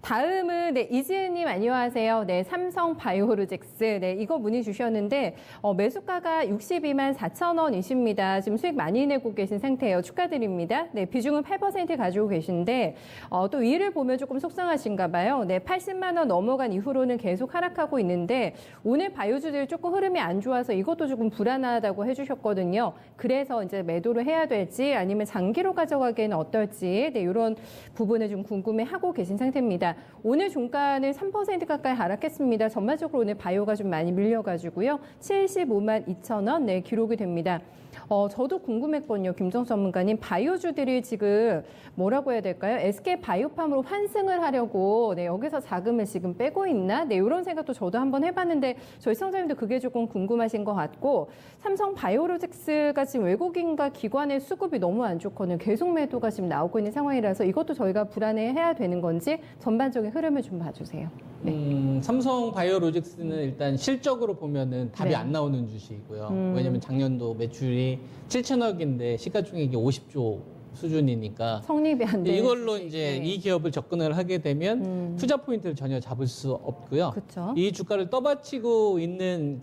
다음은 이지은님 안녕하세요. 삼성 바이오로직스 이거 문의 주셨는데 매수가가 62만 4천 원이십니다. 지금 수익 많이 내고 계신 상태예요. 축하드립니다. 비중은 8% 가지고 계신데 또 위를 보면 조금 속상하신가 봐요. 80만 원 넘어간 이후로는 계속 하락하고 있는데 오늘 바이오주들이 조금 흐름이 안 좋아서 이것도 조금 불안하다고 해주셨거든요. 그래서 이제 매도를 해야 될지 아니면 장기로 가져가기에는 어떨지 이런 부분을 좀 궁금해하고 계신 상태입니다. 오늘 종가는 3% 가까이 하락했습니다. 전반적으로 오늘 바이오가 좀 많이 밀려가지고요. 75만 2천 원 기록이 됩니다. 저도 궁금했거든요. 김정수 전문가님. 바이오주들이 지금 뭐라고 해야 될까요? SK 바이오팜으로 환승을 하려고 여기서 자금을 지금 빼고 있나? 이런 생각도 저도 한번 해봤는데 저희 시청자님도 그게 조금 궁금하신 것 같고 삼성 바이오로직스가 지금 외국인과 기관의 수급이 너무 안 좋거든요. 계속 매도가 지금 나오고 있는 상황이라서 이것도 저희가 불안해해야 되는 건지 전반적인 흐름을 좀 봐주세요. 삼성 바이오로직스는 일단 실적으로 보면은 답이 안 나오는 주식이고요. 왜냐면 작년도 매출이 7천억인데 시가총액이 50조 수준이니까 성립이 안 되는 이걸로 주식. 이제 이 기업을 접근을 하게 되면 투자 포인트를 전혀 잡을 수 없고요. 그쵸. 이 주가를 떠받치고 있는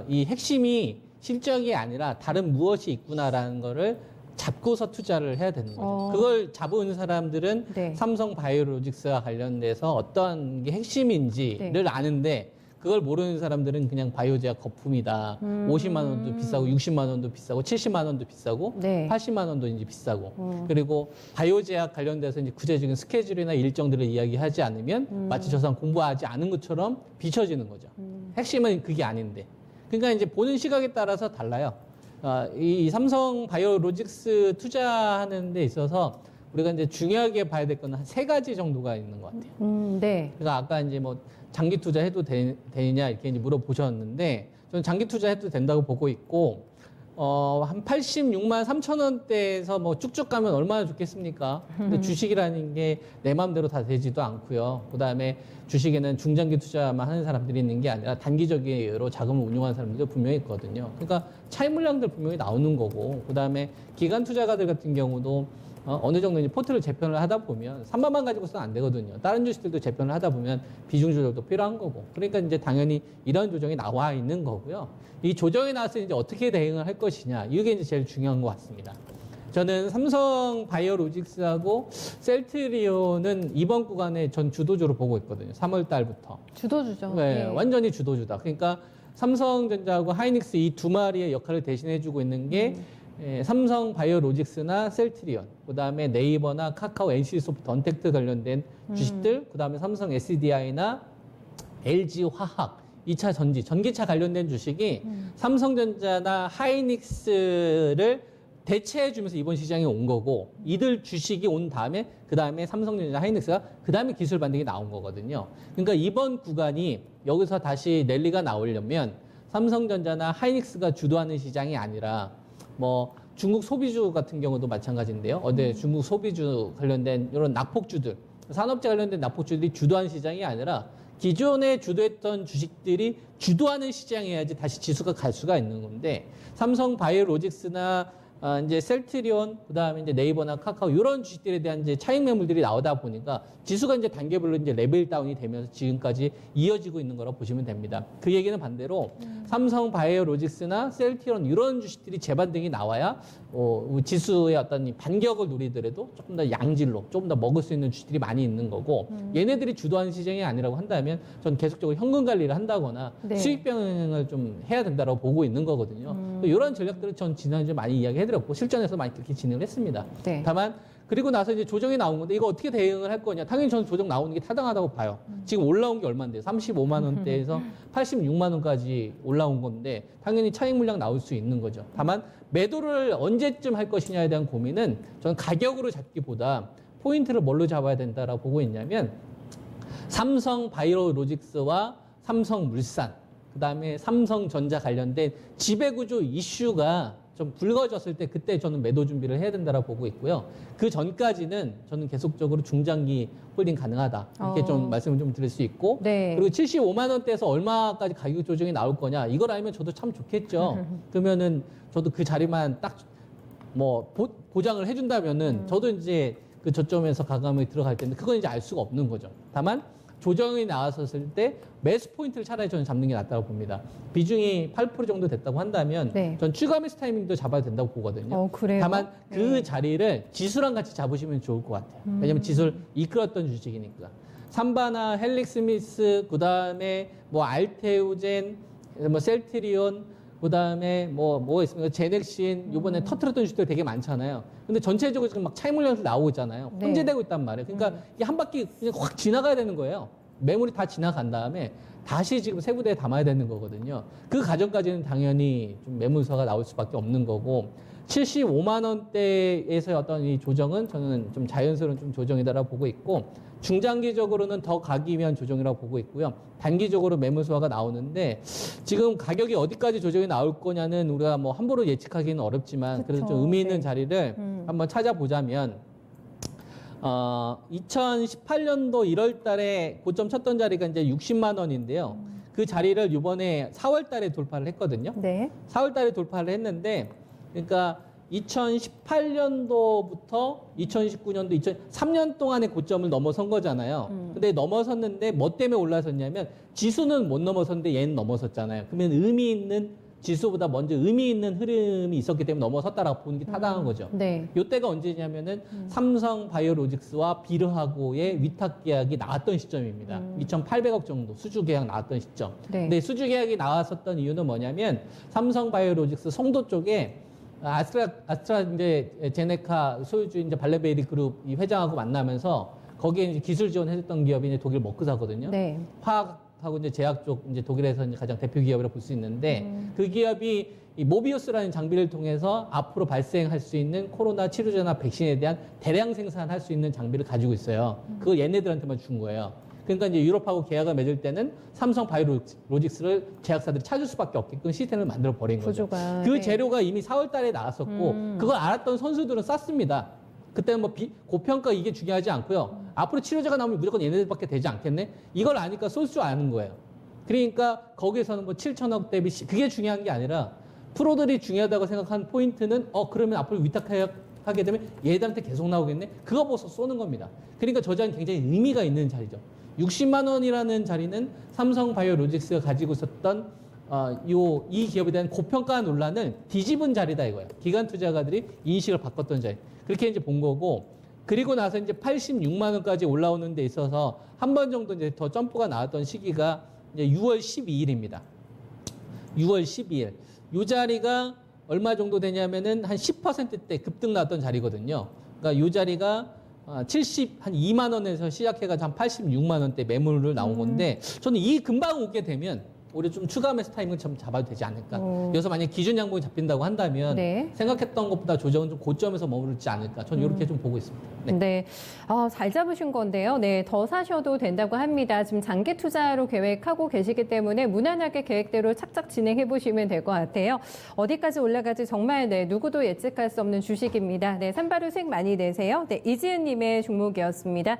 이 핵심이 실적이 아니라 다른 무엇이 있구나라는 거를 잡고서 투자를 해야 되는 거죠. 그걸 잡은 사람들은 삼성 바이오로직스와 관련돼서 어떤 게 핵심인지를 아는데 그걸 모르는 사람들은 그냥 바이오제약 거품이다. 50만 원도 비싸고 60만 원도 비싸고 70만 원도 비싸고 80만 원도 이제 비싸고 그리고 바이오제약 관련돼서 이제 구체적인 스케줄이나 일정들을 이야기하지 않으면 마치 저 사람 공부하지 않은 것처럼 비춰지는 거죠. 핵심은 그게 아닌데. 그러니까 이제 보는 시각에 따라서 달라요. 이 삼성 바이오로직스 투자하는 데 있어서 우리가 이제 중요하게 봐야 될 건 한 3가지 정도가 있는 것 같아요. 그러니까 아까 이제 뭐 장기 투자해도 되느냐 이렇게 이제 물어보셨는데 저는 장기 투자해도 된다고 보고 있고 한 86만 3천 원대에서 뭐 쭉쭉 가면 얼마나 좋겠습니까? 근데 주식이라는 게 내 마음대로 다 되지도 않고요. 그다음에 주식에는 중장기 투자만 하는 사람들이 있는 게 아니라 단기적으로 자금을 운용하는 사람들도 분명히 있거든요. 그러니까 차익 물량들 분명히 나오는 거고 그다음에 기관 투자가들 같은 경우도 어느 정도 이제 포트를 재편을 하다 보면 3만만 가지고서는 안 되거든요. 다른 주식들도 재편을 하다 보면 비중 조절도 필요한 거고. 그러니까 이제 당연히 이런 조정이 나와 있는 거고요. 이 조정이 나와서 이제 어떻게 대응을 할 것이냐. 이게 이제 제일 중요한 것 같습니다. 저는 삼성 바이오로직스하고 셀트리온은 이번 구간에 전 주도주로 보고 있거든요. 3월 달부터. 주도주죠. 네, 완전히 주도주다. 그러니까 삼성전자하고 하이닉스 이 두 마리의 역할을 대신해주고 있는 게 삼성 바이오로직스나 셀트리온, 그 다음에 네이버나 카카오, NC소프트, 언택트 관련된 주식들, 그 다음에 삼성 SDI나 LG화학, 2차 전기차 관련된 주식이 삼성전자나 하이닉스를 대체해주면서 이번 시장에 온 거고 이들 주식이 온 다음에 그 다음에 삼성전자, 하이닉스가 그 다음에 기술 반등이 나온 거거든요. 그러니까 이번 구간이 여기서 다시 랠리가 나오려면 삼성전자나 하이닉스가 주도하는 시장이 아니라 뭐 중국 소비주 같은 경우도 마찬가지인데요. 중국 소비주 관련된 이런 낙폭주들, 산업재 관련된 낙폭주들이 주도하는 시장이 아니라 기존에 주도했던 주식들이 주도하는 시장이어야지 다시 지수가 갈 수가 있는 건데 삼성 바이오로직스나 이제 셀트리온, 그 다음에 이제 네이버나 카카오, 이런 주식들에 대한 이제 차익 매물들이 나오다 보니까 지수가 이제 단계별로 이제 레벨 다운이 되면서 지금까지 이어지고 있는 거라고 보시면 됩니다. 그 얘기는 반대로 삼성 바이오로직스나 셀트리온 이런 주식들이 재반등이 나와야 지수의 어떤 반격을 누리더라도 조금 더 양질로 조금 더 먹을 수 있는 주식들이 많이 있는 거고 얘네들이 주도하는 시장이 아니라고 한다면 전 계속적으로 현금 관리를 한다거나 수익 병행을 좀 해야 된다고 보고 있는 거거든요. 이런 전략들을 전 지난주에 많이 이야기해드렸고 실전에서 많이 그렇게 진행을 했습니다. 다만 그리고 나서 이제 조정이 나온 건데 이거 어떻게 대응을 할 거냐. 당연히 저는 조정 나오는 게 타당하다고 봐요. 지금 올라온 게 얼마인데요? 35만 원대에서 86만 원까지 올라온 건데 당연히 차익 물량 나올 수 있는 거죠. 다만 매도를 언제쯤 할 것이냐에 대한 고민은 저는 가격으로 잡기보다 포인트를 뭘로 잡아야 된다라고 보고 있냐면 삼성 바이오로직스와 삼성물산, 그 다음에 삼성전자 관련된 지배구조 이슈가 좀 불거졌을 때 그때 저는 매도 준비를 해야 된다고 보고 있고요. 그 전까지는 저는 계속적으로 중장기 홀딩 가능하다. 이렇게 좀 말씀을 좀 드릴 수 있고. 그리고 75만 원대에서 얼마까지 가격 조정이 나올 거냐. 이걸 알면 저도 참 좋겠죠. 그러면은 저도 그 자리만 딱 뭐 보장을 해준다면은 저도 이제 그 저점에서 가감이 들어갈 텐데 그건 이제 알 수가 없는 거죠. 다만 조정이 나왔었을 때 매수 포인트를 차라리 저는 잡는 게 낫다고 봅니다. 비중이 8% 정도 됐다고 한다면 네. 전 추가 매수 타이밍도 잡아야 된다고 보거든요. 그래요? 다만 그 네. 자리를 지수랑 같이 잡으시면 좋을 것 같아요. 왜냐하면 지수를 이끌었던 주식이니까. 삼바나 헬릭스미스, 그다음에 뭐 알테우젠, 뭐 셀트리온, 그다음에 뭐 있습니까? 제넥신 이번에 터트렸던 주식들 되게 많잖아요. 근데 전체적으로 지금 막 차익 물량들 나오고 있잖아요. 네. 혼재되고 있단 말이에요. 그러니까 이게 한 바퀴 그냥 확 지나가야 되는 거예요. 매물이 다 지나간 다음에 다시 지금 세부대에 담아야 되는 거거든요. 그 과정까지는 당연히 좀 매물서가 나올 수밖에 없는 거고 75만 원대에서의 어떤 이 조정은 저는 좀 자연스러운 좀 조정이다라고 보고 있고 중장기적으로는 더 가기 위한 조정이라고 보고 있고요. 단기적으로 매물 소화가 나오는데 지금 가격이 어디까지 조정이 나올 거냐는 우리가 뭐 함부로 예측하기는 어렵지만 그래도 좀 의미 있는 네. 자리를 한번 찾아보자면 2018년도 1월 달에 고점 쳤던 자리가 이제 60만 원인데요. 그 자리를 이번에 4월 달에 돌파를 했거든요. 네. 4월 달에 돌파를 했는데 그러니까 2018년도부터 2019년도 3년 동안의 고점을 넘어선 거잖아요. 근데 넘어섰는데 뭐 때문에 올라섰냐면 지수는 못 넘어섰는데 얘는 넘어섰잖아요. 그러면 의미 있는 지수보다 먼저 의미 있는 흐름이 있었기 때문에 넘어섰다라고 보는 게 타당한 거죠. 네. 요때가 언제냐면은 삼성 바이오로직스와 비르하고의 위탁 계약이 나왔던 시점입니다. 2,800억 정도 수주 계약 나왔던 시점. 네. 근데 수주 계약이 나왔었던 이유는 뭐냐면 삼성 바이오로직스 송도 쪽에 아스트라 이제 제네카 소유주인 이제 발레베리 그룹 이 회장하고 만나면서 거기에 이제 기술 지원해줬던 기업이 이제 독일 머크사거든요. 네. 화학하고 이제 제약 쪽 이제 독일에서 이제 가장 대표 기업이라고 볼 수 있는데 그 기업이 이 모비우스라는 장비를 통해서 앞으로 발생할 수 있는 코로나 치료제나 백신에 대한 대량 생산할 수 있는 장비를 가지고 있어요. 그걸 얘네들한테만 준 거예요. 그러니까 이제 유럽하고 계약을 맺을 때는 삼성 바이오로직스를 제약사들이 찾을 수밖에 없게끔 시스템을 만들어 버린 거죠. 구조가, 그 네. 재료가 이미 4월 달에 나왔었고 그걸 알았던 선수들은 쌌습니다. 그때는 뭐 고평가 이게 중요하지 않고요. 앞으로 치료제가 나오면 무조건 얘네들밖에 되지 않겠네. 이걸 아니까 쏠 줄 아는 거예요. 그러니까 거기에서는 뭐 7천억 대비 그게 중요한 게 아니라 프로들이 중요하다고 생각한 포인트는 그러면 앞으로 위탁하게 되면 얘들한테 계속 나오겠네. 그거 보고서 쏘는 겁니다. 그러니까 저 자리는 굉장히 의미가 있는 자리죠. 60만 원이라는 자리는 삼성 바이오로직스가 가지고 있었던 이 기업에 대한 고평가 논란을 뒤집은 자리다 이거예요. 기관 투자가들이 인식을 바꿨던 자리. 그렇게 이제 본 거고 그리고 나서 이제 86만 원까지 올라오는 데 있어서 한 번 정도 이제 더 점프가 나왔던 시기가 이제 6월 12일입니다. 6월 12일. 이 자리가 얼마 정도 되냐면은 한 10%대 급등 나왔던 자리거든요. 그러니까 이 자리가 한 2만 원에서 시작해가지고 한 86만 원대 매물을 나온 건데 저는 이 금방 오게 되면 오히려 좀 추가 매수 타이밍을 좀 잡아도 되지 않을까. 여기서 만약 기준 양봉이 잡힌다고 한다면 네. 생각했던 것보다 조정은 좀 고점에서 머무르지 않을까. 저는 이렇게 좀 보고 있습니다. 네. 네. 잘 잡으신 건데요. 네, 더 사셔도 된다고 합니다. 지금 장기 투자로 계획하고 계시기 때문에 무난하게 계획대로 착착 진행해 보시면 될 것 같아요. 어디까지 올라갈지 정말 누구도 예측할 수 없는 주식입니다. 네, 산바로 수익 많이 내세요. 네, 이지은님의 종목이었습니다.